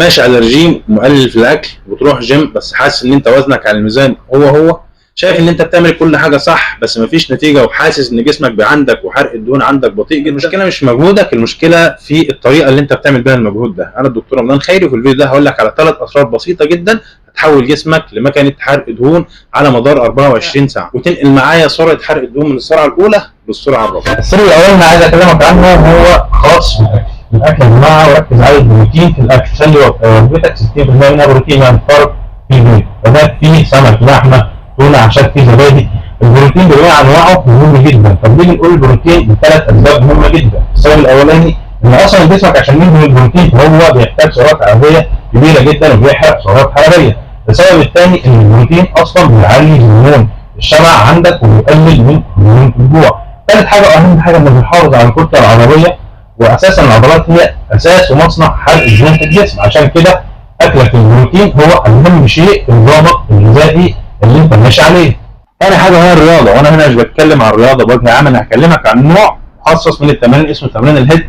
ماشي على رجيم مقلل في الاكل وتروح جيم بس حاسس ان انت وزنك على الميزان هو شايف ان انت بتعمل كل حاجه صح بس مفيش نتيجه وحاسس ان جسمك عندك وحرق الدهون عندك بطيء جدا. المشكله مش في مجهودك، المشكله في الطريقه اللي انت بتعمل بيها المجهود ده. انا الدكتور رمضان خيري، وفي الفيديو ده هقول لك على 3 اسرار بسيطه جدا هتحول جسمك لمكنه حرق دهون على مدار 24 ساعه وتنقل معايا سرعه حرق الدهون من السرعه الاولى للسرعه الرابعه. السر الاولاني اللي عايز اكلمك عنه هو خاص بالاكل. الاكل يا جماعه وركز على البروتين في الاكل، خلي وجبتك 60% منها بروتين، يعني فرق في البيت، وده فيه سمك، لحمه، تونه، اعشاب، فيه زبادي. البروتين بجميع انواعه مهم جدا. طب ليه بنقول البروتين ل3 اسباب مهمه جدا؟ السبب الاولاني ان اصلا جسمك عشان ينتج البروتين هو بيحتاج سعرات حراريه كبيره جدا وبيحرق سعرات حراريه. السبب الثاني ان البروتين اصلا بيعلي هرمون الشبع عندك وبيقلل من هرمون الجوع. ثالث حاجه واهم حاجه انه بيحافظ على الكتله العضليه، واساسا العضلات هي اساس ومصنع حرق الدهون في الجسم. عشان كده اكلك البروتين هو اهم شيء في النظام الغذائي اللي انت ماشي عليه. ثاني حاجه هي الرياضه، وانا هنا مش بتكلم عن الرياضه بوجه عام، انا هكلمك عن نوع مخصص من التمارين اسمه تمرين الهيد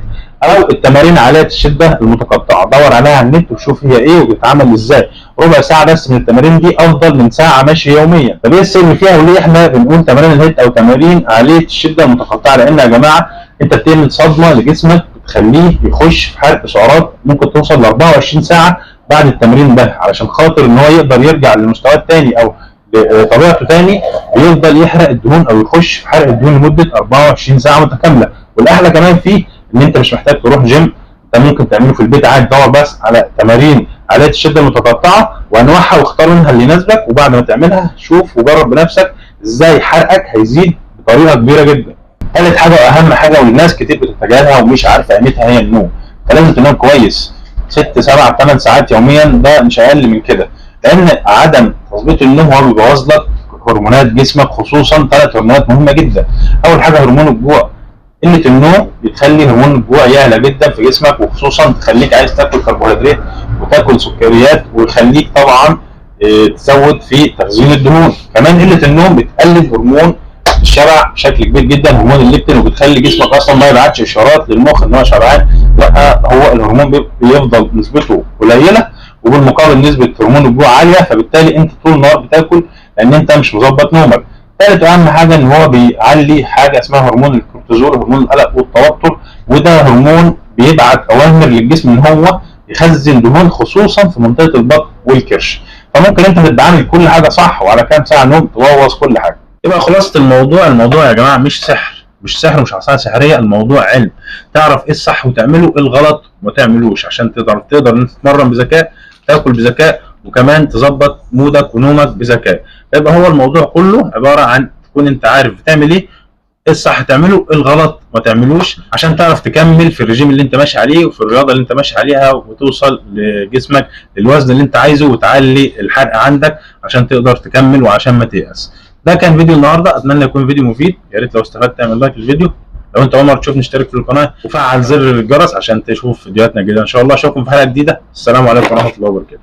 او التمارين عاليه الشده المتقطعه. دور عليها على النت وشوف هي ايه وبتتعمل ازاي. ربع ساعه بس من التمارين دي افضل من ساعه مشي يوميا. طب ايه السر فيها وليه احنا بنقول تمارين الهيد او تمارين عاليه الشده المتقطعه؟ لان يا جماعه انت بتعمل صدمه لجسمك بتخليه يخش في حرق سعرات ممكن توصل ل 24 ساعه بعد التمرين ده، علشان خاطر ان هو يقدر يرجع لمستواه الثاني او طبيعته تاني، بيفضل يحرق الدهون او يخش في حرق الدهون لمده 24 ساعه متكامله. والاحلى كمان فيه ان انت مش محتاج تروح جيم، انت ممكن تعمله في البيت عادي. دور بس على تمارين عاليه الشده المتقطعه وانواعها واختار منها اللي يناسبك، وبعد ما تعملها شوف وجرب بنفسك ازاي حرقك هيزيد بطريقه كبيره جدا. ثالث حاجه واهم حاجه والناس كتير بتتجاهلها ومش عارفه قيمتها هي النوم. انت لازم تنام كويس 6 7 8 ساعات يوميا، ده مش اقل من كده، لان عدم تظبيط النوم هو بيبوظ لك هرمونات جسمك، خصوصا 3 هرمونات مهمه جدا. اول حاجه هرمون الجوع. قله النوم بتخلي هرمون الجوع يعلى جدا في جسمك، وخصوصا تخليك عايز تاكل كربوهيدرات وتاكل سكريات، ويخليك طبعا تزود في تخزين الدهون. كمان قله النوم بتقلل هرمون الشبع بشكل كبير جدا، هرمون الليبتين، وبتخلي جسمك اصلا ما يبعتش اشارات للمخ ان هو شبعان، لا هو الهرمون بيفضل نسبته قليله وبالمقابل نسبه هرمون الجوع عاليه، فبالتالي انت طول النهار بتاكل لان انت مش مظبط نومك. ثالث واهم حاجه ان هو بيعلي حاجه اسمها هرمون الكورتيزول، هرمون القلق والتوتر، وده هرمون بيبعت اوامر للجسم ان هو يخزن دهون خصوصا في منطقه البطن والكرش. فممكن انت تتعامل كل حاجه صح وعلى كام ساعه نوم تبوظ كل حاجه. يبقى خلاصه الموضوع يا جماعه مش سحر، مش سحر ومش عصايه سحريه، الموضوع علم. تعرف ايه الصح وتعمله، ايه الغلط وما تعملوش، عشان تقدر ان انت تتمرن بذكاء، تاكل بذكاء، وكمان تظبط مودك ونومك بذكاء. يبقى هو الموضوع كله عباره عن تكون انت عارف بتعمل ايه الصح تعمله، ايه الغلط ما تعملوش، عشان تعرف تكمل في الرجيم اللي انت ماشي عليه وفي الرياضه اللي انت ماشي عليها، وتوصل لجسمك للوزن اللي انت عايزه، وتعلي الحرق عندك عشان تقدر تكمل وعشان ما تيأس. ده كان فيديو النهارده، اتمنى يكون فيديو مفيد. يا ريت لو استفدت تعمل لايك للفيديو، لو انت اول مره تشوفني اشترك في القناه وفعل زر الجرس عشان تشوف فيديوهاتنا الجديده ان شاء الله. اشوفكم في حلقه جديده. السلام عليكم ورحمه الله وبركاته.